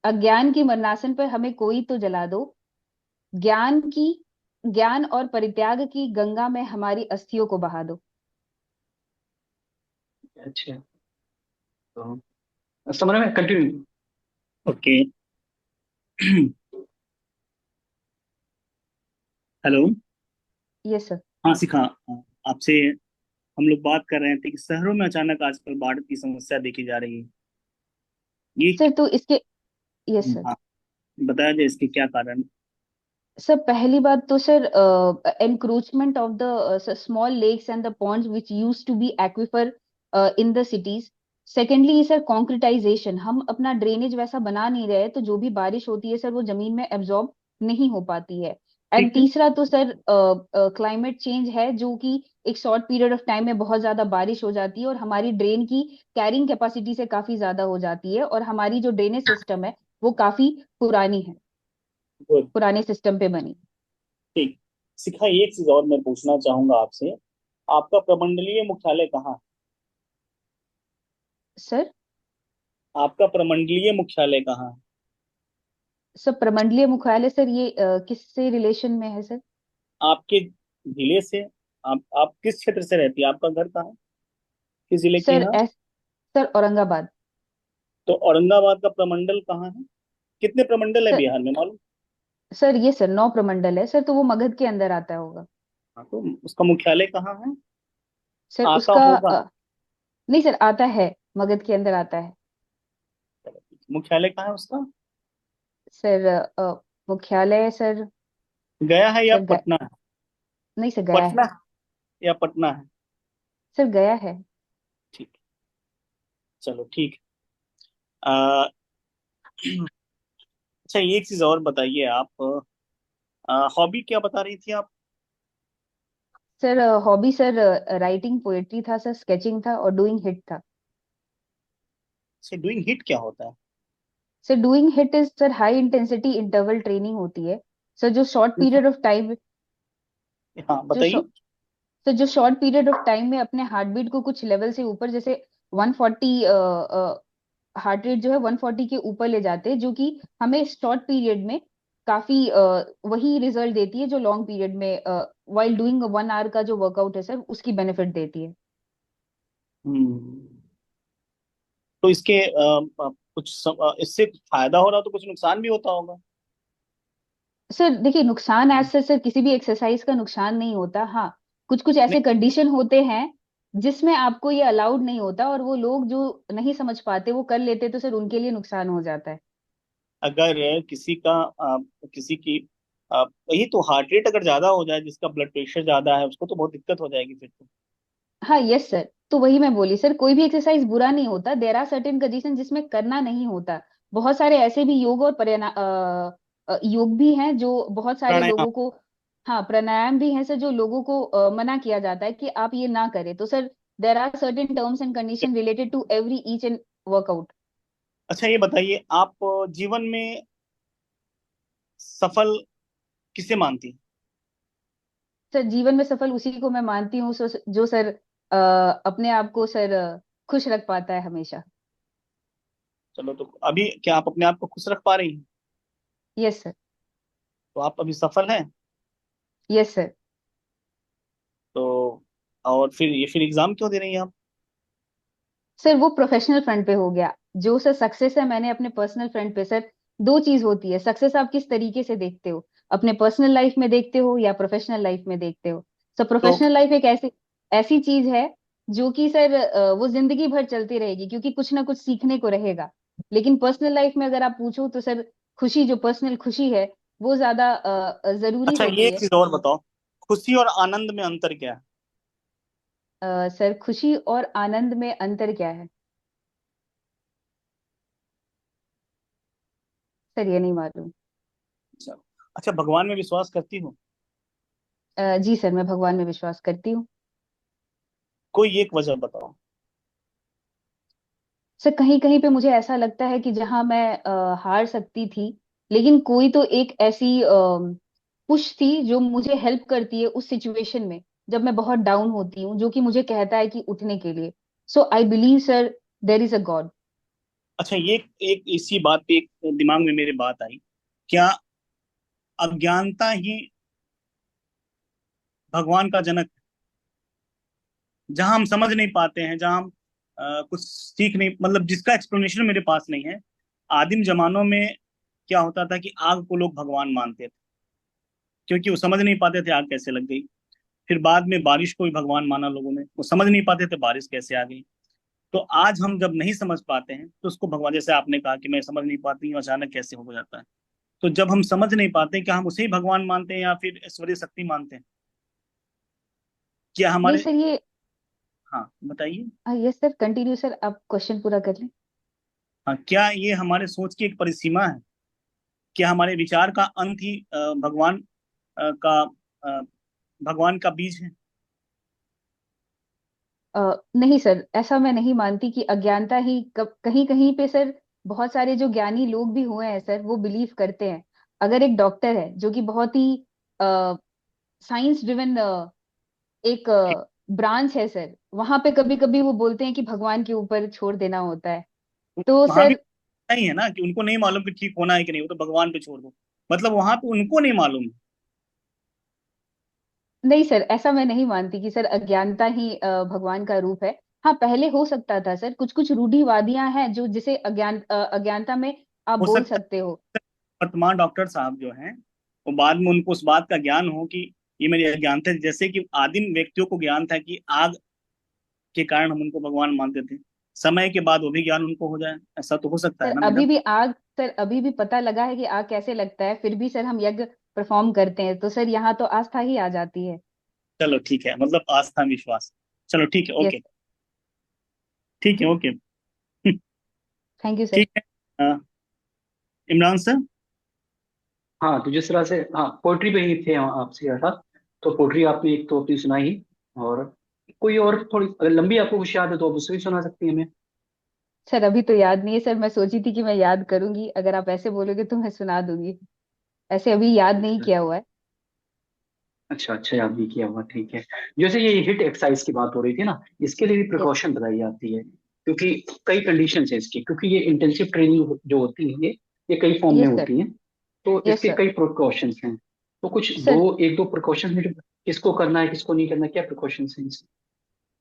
[SPEAKER 3] अज्ञान की मरनासन पर हमें कोई तो जला दो, ज्ञान की, ज्ञान और परित्याग की गंगा में हमारी अस्थियों को बहा दो।
[SPEAKER 2] अच्छा, तो समझ में continue.
[SPEAKER 4] Okay. Hello.
[SPEAKER 3] Yes sir.
[SPEAKER 4] हाँ शिखा, आपसे हम लोग बात कर रहे थे कि शहरों में अचानक आजकल बाढ़ की समस्या देखी जा रही है। ये
[SPEAKER 3] सर तो इसके, यस सर।
[SPEAKER 4] हाँ, बताया जाए इसके क्या कारण?
[SPEAKER 3] सर पहली बात तो sir encroachment of the small lakes and the ponds which used to be aquifer in the cities. Secondly sir concretization, हम अपना ड्रेनेज वैसा बना नहीं रहे, तो जो भी बारिश होती है सर वो जमीन में एब्जॉर्ब नहीं हो पाती है। एंड
[SPEAKER 4] ठीक है।
[SPEAKER 3] तीसरा तो सर क्लाइमेट चेंज है, जो कि एक शॉर्ट पीरियड ऑफ टाइम में बहुत ज्यादा बारिश हो जाती है और हमारी ड्रेन की कैरिंग कैपेसिटी से काफी ज्यादा हो जाती है, और हमारी जो ड्रेनेज सिस्टम है वो काफी पुरानी है,
[SPEAKER 4] गुड।
[SPEAKER 3] पुराने सिस्टम पे बनी।
[SPEAKER 4] ठीक। शिखा, एक चीज और मैं पूछना चाहूंगा आपसे। आपका प्रमंडलीय मुख्यालय कहाँ है?
[SPEAKER 3] सर,
[SPEAKER 4] आपका प्रमंडलीय मुख्यालय कहाँ है?
[SPEAKER 3] सर प्रमंडलीय मुख्यालय सर ये किससे रिलेशन में है सर?
[SPEAKER 4] आपके जिले से। आप किस क्षेत्र से रहती है, आपका घर कहाँ है, किस जिले की
[SPEAKER 3] सर
[SPEAKER 4] है आप?
[SPEAKER 3] सर औरंगाबाद।
[SPEAKER 4] तो औरंगाबाद का प्रमंडल कहाँ है? कितने प्रमंडल है
[SPEAKER 3] सर,
[SPEAKER 4] बिहार में, मालूम?
[SPEAKER 3] सर ये सर 9 प्रमंडल है सर, तो वो मगध के अंदर आता होगा।
[SPEAKER 4] हाँ, तो उसका मुख्यालय कहाँ है?
[SPEAKER 3] सर
[SPEAKER 4] आता
[SPEAKER 3] उसका
[SPEAKER 4] होगा।
[SPEAKER 3] नहीं सर, आता है, मगध के अंदर आता है।
[SPEAKER 4] मुख्यालय कहाँ है उसका?
[SPEAKER 3] सर मुख्यालय सर,
[SPEAKER 4] गया है या
[SPEAKER 3] सर
[SPEAKER 4] पटना है?
[SPEAKER 3] नहीं सर गया
[SPEAKER 4] पटना
[SPEAKER 3] है।
[SPEAKER 4] है या पटना है?
[SPEAKER 3] सर गया है।
[SPEAKER 4] ठीक। चलो ठीक है। आ, अच्छा, एक चीज और बताइए आप। हॉबी क्या बता रही थी आप?
[SPEAKER 3] Sir hobby sir writing poetry था सर, स्केचिंग था और डूइंग हिट था।
[SPEAKER 4] से डूइंग हिट क्या होता है?
[SPEAKER 3] Sir doing hit is sir high intensity interval training होती है सर, जो शॉर्ट पीरियड ऑफ टाइम,
[SPEAKER 4] हाँ
[SPEAKER 3] जो
[SPEAKER 4] बताइए।
[SPEAKER 3] तो जो शॉर्ट पीरियड ऑफ टाइम में अपने हार्ट बीट को कुछ लेवल से ऊपर, जैसे 140, हार्ट रेट जो है 140 के ऊपर ले जाते हैं, जो कि हमें शॉर्ट पीरियड में काफी वही रिजल्ट देती है जो लॉन्ग पीरियड में वाइल डूइंग 1 आवर का जो वर्कआउट है सर उसकी बेनिफिट देती है।
[SPEAKER 4] हम्म। तो इसके इससे कुछ फायदा हो रहा तो कुछ नुकसान भी होता होगा?
[SPEAKER 3] सर देखिए, नुकसान एज सच सर किसी भी एक्सरसाइज का नुकसान नहीं होता। हाँ, कुछ कुछ
[SPEAKER 4] नहीं।
[SPEAKER 3] ऐसे कंडीशन होते हैं जिसमें आपको ये अलाउड नहीं होता, और वो लोग जो नहीं समझ पाते वो कर लेते, तो सर उनके लिए नुकसान हो जाता है।
[SPEAKER 4] अगर किसी का किसी की वही तो हार्ट रेट अगर ज्यादा हो जाए, जिसका ब्लड प्रेशर ज्यादा है, उसको तो बहुत दिक्कत हो जाएगी फिर तो।
[SPEAKER 3] हाँ यस सर, तो वही मैं बोली सर, कोई भी एक्सरसाइज बुरा नहीं होता, देर आर सर्टेन कंडीशन जिसमें करना नहीं होता। बहुत सारे ऐसे भी योग और योग भी हैं जो बहुत सारे
[SPEAKER 4] प्राणायाम।
[SPEAKER 3] लोगों को, हाँ प्राणायाम भी हैं सर जो लोगों को मना किया जाता है कि आप ये ना करें। तो sir there are certain terms and condition related to every each and workout.
[SPEAKER 4] अच्छा ये बताइए, आप जीवन में सफल किसे मानती हैं?
[SPEAKER 3] सर जीवन में सफल उसी को मैं मानती हूँ जो सर अपने आप को सर खुश रख पाता है हमेशा।
[SPEAKER 4] चलो, तो अभी क्या आप अपने आप को खुश रख पा रही हैं?
[SPEAKER 3] Yes sir.
[SPEAKER 4] तो आप अभी सफल हैं।
[SPEAKER 3] Yes sir.
[SPEAKER 4] तो और फिर एग्जाम क्यों दे रही हैं आप?
[SPEAKER 3] सर वो प्रोफेशनल फ्रंट पे हो गया। जो सर सक्सेस है मैंने अपने पर्सनल फ्रंट पे सर, दो चीज होती है सक्सेस, आप किस तरीके से देखते हो, अपने पर्सनल लाइफ में देखते हो या प्रोफेशनल लाइफ में देखते हो। सर
[SPEAKER 4] तो
[SPEAKER 3] प्रोफेशनल लाइफ एक ऐसी ऐसी चीज है जो कि सर वो जिंदगी भर चलती रहेगी, क्योंकि कुछ ना कुछ सीखने को रहेगा। लेकिन पर्सनल लाइफ में अगर आप पूछो तो सर खुशी, जो पर्सनल खुशी है वो ज्यादा जरूरी
[SPEAKER 4] अच्छा, ये
[SPEAKER 3] होती
[SPEAKER 4] एक
[SPEAKER 3] है।
[SPEAKER 4] चीज और बताओ, खुशी और आनंद में अंतर क्या है?
[SPEAKER 3] सर खुशी और आनंद में अंतर क्या है, सर ये नहीं मालूम।
[SPEAKER 4] अच्छा। अच्छा, भगवान में विश्वास करती हो?
[SPEAKER 3] जी सर, मैं भगवान में विश्वास करती हूँ।
[SPEAKER 4] कोई एक वजह बताओ।
[SPEAKER 3] सर कहीं कहीं पे मुझे ऐसा लगता है कि जहां मैं हार सकती थी, लेकिन कोई तो एक ऐसी पुश थी जो मुझे हेल्प करती है उस सिचुएशन में, जब मैं बहुत डाउन होती हूँ, जो कि मुझे कहता है कि उठने के लिए। So I believe sir there is a god.
[SPEAKER 4] अच्छा, ये एक इसी बात पे एक दिमाग में मेरे बात आई, क्या अज्ञानता ही भगवान का जनक है? जहां हम समझ नहीं पाते हैं, जहां हम कुछ सीख नहीं, मतलब जिसका एक्सप्लेनेशन मेरे पास नहीं है। आदिम जमानों में क्या होता था कि आग को लोग भगवान मानते थे, क्योंकि वो समझ नहीं पाते थे आग कैसे लग गई। फिर बाद में बारिश को भी भगवान माना लोगों ने, वो समझ नहीं पाते थे बारिश कैसे आ गई। तो आज हम जब नहीं समझ पाते हैं तो उसको भगवान, जैसे आपने कहा कि मैं समझ नहीं पाती हूँ अचानक कैसे हो जाता है। तो जब हम समझ नहीं पाते, क्या हम उसे ही भगवान मानते हैं या फिर ईश्वरीय शक्ति मानते हैं? क्या
[SPEAKER 3] नहीं
[SPEAKER 4] हमारे।
[SPEAKER 3] सर ये,
[SPEAKER 4] हाँ बताइए।
[SPEAKER 3] यस सर कंटिन्यू सर, आप क्वेश्चन पूरा कर लें।
[SPEAKER 4] हाँ, क्या ये हमारे सोच की एक परिसीमा है? क्या हमारे विचार का अंत ही भगवान का भगवान का बीज है?
[SPEAKER 3] नहीं सर, ऐसा मैं नहीं मानती कि अज्ञानता ही कहीं कहीं पे सर, बहुत सारे जो ज्ञानी लोग भी हुए हैं सर वो बिलीव करते हैं। अगर एक डॉक्टर है जो कि बहुत ही साइंस ड्रिवन एक ब्रांच है सर, वहां पे कभी कभी वो बोलते हैं कि भगवान के ऊपर छोड़ देना होता है। तो
[SPEAKER 4] वहां भी
[SPEAKER 3] सर
[SPEAKER 4] नहीं है ना कि उनको नहीं मालूम कि ठीक होना है कि नहीं, वो तो भगवान पे छोड़ दो। मतलब वहां पे उनको नहीं मालूम।
[SPEAKER 3] नहीं सर, ऐसा मैं नहीं मानती कि सर अज्ञानता ही भगवान का रूप है। हाँ पहले हो सकता था सर, कुछ कुछ रूढ़िवादियां हैं जो जिसे अज्ञानता में आप
[SPEAKER 4] हो
[SPEAKER 3] बोल
[SPEAKER 4] सकता
[SPEAKER 3] सकते हो।
[SPEAKER 4] है वर्तमान डॉक्टर साहब जो हैं, वो बाद में उनको उस बात का ज्ञान हो कि ये मेरी अज्ञानता है। जैसे कि आदिम व्यक्तियों को ज्ञान था कि आग के कारण हम उनको भगवान मानते थे, समय के बाद वो भी ज्ञान उनको हो जाए, ऐसा तो हो सकता है
[SPEAKER 3] सर
[SPEAKER 4] ना
[SPEAKER 3] अभी
[SPEAKER 4] मैडम?
[SPEAKER 3] भी आग, सर अभी भी पता लगा है कि आग कैसे लगता है, फिर भी सर हम यज्ञ परफॉर्म करते हैं, तो सर यहाँ तो आस्था ही आ जाती है।
[SPEAKER 4] चलो ठीक है, मतलब आस्था विश्वास। चलो ठीक है,
[SPEAKER 3] यस।
[SPEAKER 4] ओके। ठीक है, ओके।
[SPEAKER 3] Thank you sir.
[SPEAKER 4] ठीक है। अ, इमरान सर।
[SPEAKER 2] हाँ, तो जिस तरह से, हाँ पोइट्री पे ही थे हम आपसे कहा था। तो पोइट्री आपने एक तो अपनी सुनाई ही, और कोई और थोड़ी अगर लंबी आपको कुछ याद है तो आप उससे भी सुना सकती हैं हमें।
[SPEAKER 3] सर अभी तो याद नहीं है सर, मैं सोची थी कि मैं याद करूंगी, अगर आप ऐसे बोलोगे तो मैं सुना दूंगी। ऐसे अभी याद नहीं
[SPEAKER 2] अच्छा
[SPEAKER 3] किया हुआ है।
[SPEAKER 2] अच्छा अच्छा, याद भी किया हुआ, ठीक है। जैसे ये हिट एक्सरसाइज की बात हो रही थी ना, इसके लिए भी
[SPEAKER 3] यस।
[SPEAKER 2] प्रिकॉशन बताई जाती है, क्योंकि कई कंडीशन है इसकी, क्योंकि ये इंटेंसिव ट्रेनिंग जो होती है ये कई फॉर्म में
[SPEAKER 3] यस सर।
[SPEAKER 2] होती है। तो
[SPEAKER 3] यस
[SPEAKER 2] इसके
[SPEAKER 3] सर।
[SPEAKER 2] कई प्रिकॉशंस हैं। तो कुछ
[SPEAKER 3] सर
[SPEAKER 2] एक दो प्रिकॉशंस में किसको करना है किसको नहीं करना, क्या प्रिकॉशंस हैं इसके?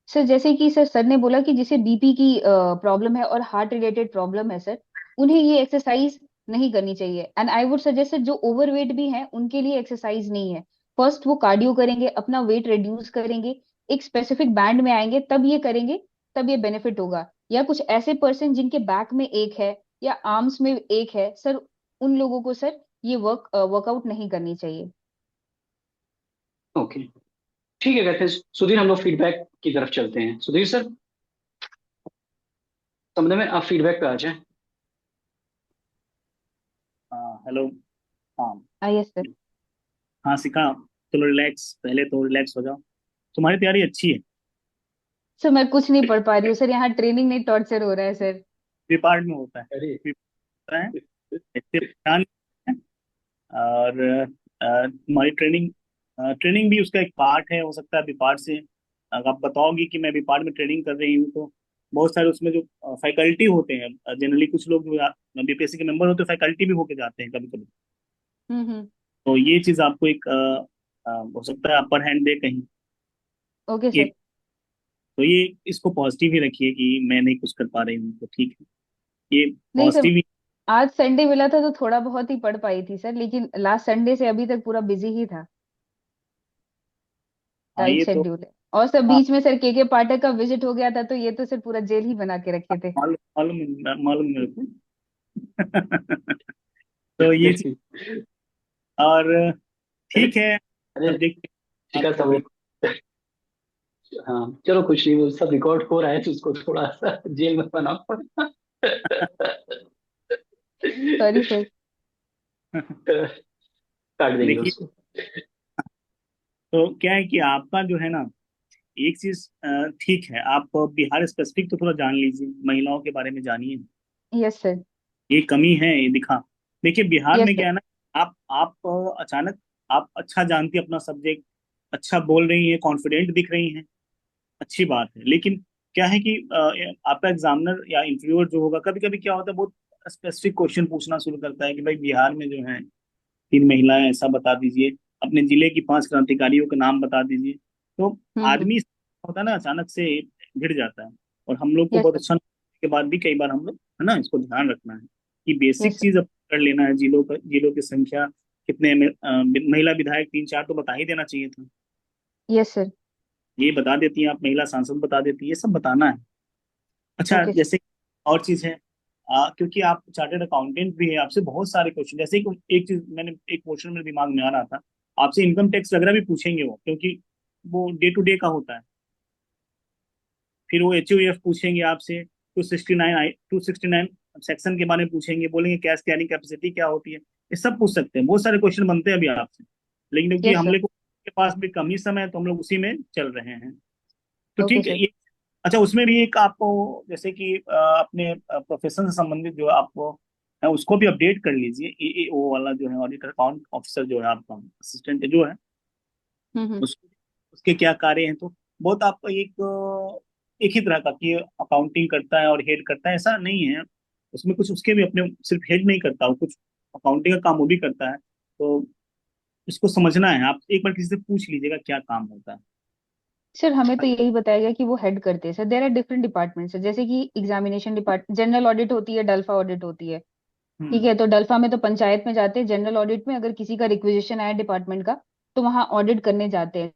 [SPEAKER 3] सर जैसे कि सर ने बोला कि जिसे बीपी की प्रॉब्लम है और हार्ट रिलेटेड प्रॉब्लम है सर, उन्हें ये एक्सरसाइज नहीं करनी चाहिए। एंड आई वुड सजेस्ट जो ओवरवेट भी है उनके लिए एक्सरसाइज नहीं है। फर्स्ट वो कार्डियो करेंगे, अपना वेट रिड्यूस करेंगे, एक स्पेसिफिक बैंड में आएंगे तब ये करेंगे, तब ये बेनिफिट होगा। या कुछ ऐसे पर्सन जिनके बैक में एक है या आर्म्स में एक है सर, उन लोगों को सर ये वर्कआउट नहीं करनी चाहिए।
[SPEAKER 2] ओके, ठीक है, कहते हैं सुधीर, हम लोग फीडबैक की तरफ चलते हैं। सुधीर सर, समझ में, आप फीडबैक पे आ जाएं।
[SPEAKER 4] हाँ, हेलो। हाँ।
[SPEAKER 3] Yes sir.
[SPEAKER 4] हाँ सिखा। चलो रिलैक्स, पहले तो रिलैक्स हो जाओ। तुम्हारी तैयारी अच्छी है।
[SPEAKER 3] सर मैं कुछ नहीं पढ़ पा रही हूँ सर, यहाँ ट्रेनिंग नहीं टॉर्चर हो रहा है सर।
[SPEAKER 4] डिपार्ट में होता है,
[SPEAKER 2] अरे,
[SPEAKER 4] होता है, इससे परेशान है। और तुम्हारी ट्रेनिंग, ट्रेनिंग भी उसका एक पार्ट है। हो सकता है डिपार्ट से अगर आप बताओगी कि मैं डिपार्ट में ट्रेनिंग कर रही हूँ, तो बहुत सारे उसमें जो फैकल्टी होते हैं, जनरली कुछ लोग जो बीपीएससी के मेंबर होते हैं फैकल्टी भी होके जाते हैं कभी कभी।
[SPEAKER 3] हम्म।
[SPEAKER 4] तो ये चीज आपको एक हो सकता है अपर हैंड दे कहीं।
[SPEAKER 3] ओके
[SPEAKER 4] ये
[SPEAKER 3] सर।
[SPEAKER 4] तो ये इसको पॉजिटिव ही रखिए कि मैं नहीं कुछ कर पा रही हूँ, तो ठीक है, ये
[SPEAKER 3] नहीं सर,
[SPEAKER 4] पॉजिटिव ही।
[SPEAKER 3] आज संडे मिला था तो थोड़ा बहुत ही पढ़ पाई थी सर, लेकिन लास्ट संडे से अभी तक पूरा बिजी ही था।
[SPEAKER 4] हाँ
[SPEAKER 3] टाइट
[SPEAKER 4] ये तो,
[SPEAKER 3] शेड्यूल है। और सर
[SPEAKER 4] हाँ,
[SPEAKER 3] बीच में सर के पाठक का विजिट हो गया था, तो ये तो सर पूरा जेल ही बना के रखे थे।
[SPEAKER 4] मालूम मालूम मालूम मेरे को। तो ये चीज, और ठीक है,
[SPEAKER 2] अरे
[SPEAKER 4] अब देखते हैं
[SPEAKER 2] शिखा
[SPEAKER 4] आपको।
[SPEAKER 2] सब, हाँ चलो, कुछ नहीं, वो सब रिकॉर्ड हो रहा है तो उसको थोड़ा सा जेल में बना पड़ा।
[SPEAKER 3] Sorry sir.
[SPEAKER 2] काट देंगे
[SPEAKER 4] देखिए,
[SPEAKER 2] उसको।
[SPEAKER 4] तो क्या है कि आपका जो है ना, एक चीज ठीक है, आप बिहार स्पेसिफिक तो थोड़ा जान लीजिए, महिलाओं के बारे में जानिए।
[SPEAKER 3] Yes sir.
[SPEAKER 4] ये कमी है, ये दिखा। देखिए बिहार
[SPEAKER 3] यस
[SPEAKER 4] में क्या
[SPEAKER 3] सर।
[SPEAKER 4] है ना, आप अचानक, आप अच्छा जानती हैं अपना सब्जेक्ट, अच्छा बोल रही हैं, कॉन्फिडेंट दिख रही हैं, अच्छी बात है। लेकिन क्या है कि आपका एग्जामिनर या इंटरव्यूअर जो होगा, कभी कभी क्या होता है, बहुत स्पेसिफिक क्वेश्चन पूछना शुरू करता है कि भाई बिहार में जो है 3 महिलाएं, ऐसा बता दीजिए, अपने जिले की 5 क्रांतिकारियों के नाम बता दीजिए। तो
[SPEAKER 3] हम्म।
[SPEAKER 4] आदमी होता है ना, अचानक से भिड़ जाता है। और हम लोग को
[SPEAKER 3] यस
[SPEAKER 4] बहुत
[SPEAKER 3] सर।
[SPEAKER 4] अच्छा के बाद भी कई बार हम लोग, है ना, इसको ध्यान रखना है कि बेसिक
[SPEAKER 3] यस सर।
[SPEAKER 4] चीज अब कर लेना है। जिलों की संख्या कितने में, महिला विधायक 3 4 तो बता ही देना चाहिए था।
[SPEAKER 3] Yes sir.
[SPEAKER 4] ये बता देती हैं आप, महिला सांसद बता देती है, ये सब बताना है। अच्छा,
[SPEAKER 3] ओके सर।
[SPEAKER 4] जैसे और चीज है, क्योंकि आप चार्टर्ड अकाउंटेंट भी है, आपसे बहुत सारे क्वेश्चन, जैसे कि एक चीज मैंने, एक क्वेश्चन मेरे दिमाग में आ रहा था, आपसे इनकम टैक्स वगैरह भी पूछेंगे वो, क्योंकि वो डे टू डे का होता है। फिर वो HUF पूछेंगे आपसे, 269 सेक्शन के बारे में पूछेंगे, बोलेंगे कैश कैरिंग कैपेसिटी क्या होती है। ये सब पूछ सकते हैं, बहुत सारे क्वेश्चन बनते हैं अभी आपसे। लेकिन क्योंकि
[SPEAKER 3] यस
[SPEAKER 4] हम
[SPEAKER 3] सर।
[SPEAKER 4] लोग के पास भी कम ही समय है, तो हम लोग उसी में चल रहे हैं। तो
[SPEAKER 3] ओके
[SPEAKER 4] ठीक है
[SPEAKER 3] सर।
[SPEAKER 4] ये। अच्छा, उसमें भी एक आपको, जैसे कि अपने प्रोफेशन से संबंधित जो आपको है, उसको भी अपडेट कर लीजिए। AAO वाला जो है, ऑडिटर अकाउंट ऑफिसर जो है आपका, असिस्टेंट जो है,
[SPEAKER 3] हम्म।
[SPEAKER 4] उस उसके क्या कार्य हैं। तो बहुत आपका एक ही तरह का कि अकाउंटिंग करता है और हेड करता है, ऐसा नहीं है। उसमें कुछ उसके भी अपने, सिर्फ हेड नहीं करता, वो कुछ अकाउंटिंग का काम वो भी करता है। तो इसको समझना है, आप एक बार किसी से पूछ लीजिएगा क्या काम होता है।
[SPEAKER 3] सर हमें तो यही बताया गया कि वो हेड करते हैं sir. There are different departments, जैसे कि एग्जामिनेशन डिपार्ट, जनरल ऑडिट होती है, डल्फा ऑडिट होती है। ठीक
[SPEAKER 4] हम्म।
[SPEAKER 3] है, तो डल्फा में तो पंचायत में जाते हैं, जनरल ऑडिट में अगर किसी का रिक्वेजिशन आया डिपार्टमेंट का तो वहाँ ऑडिट करने जाते हैं।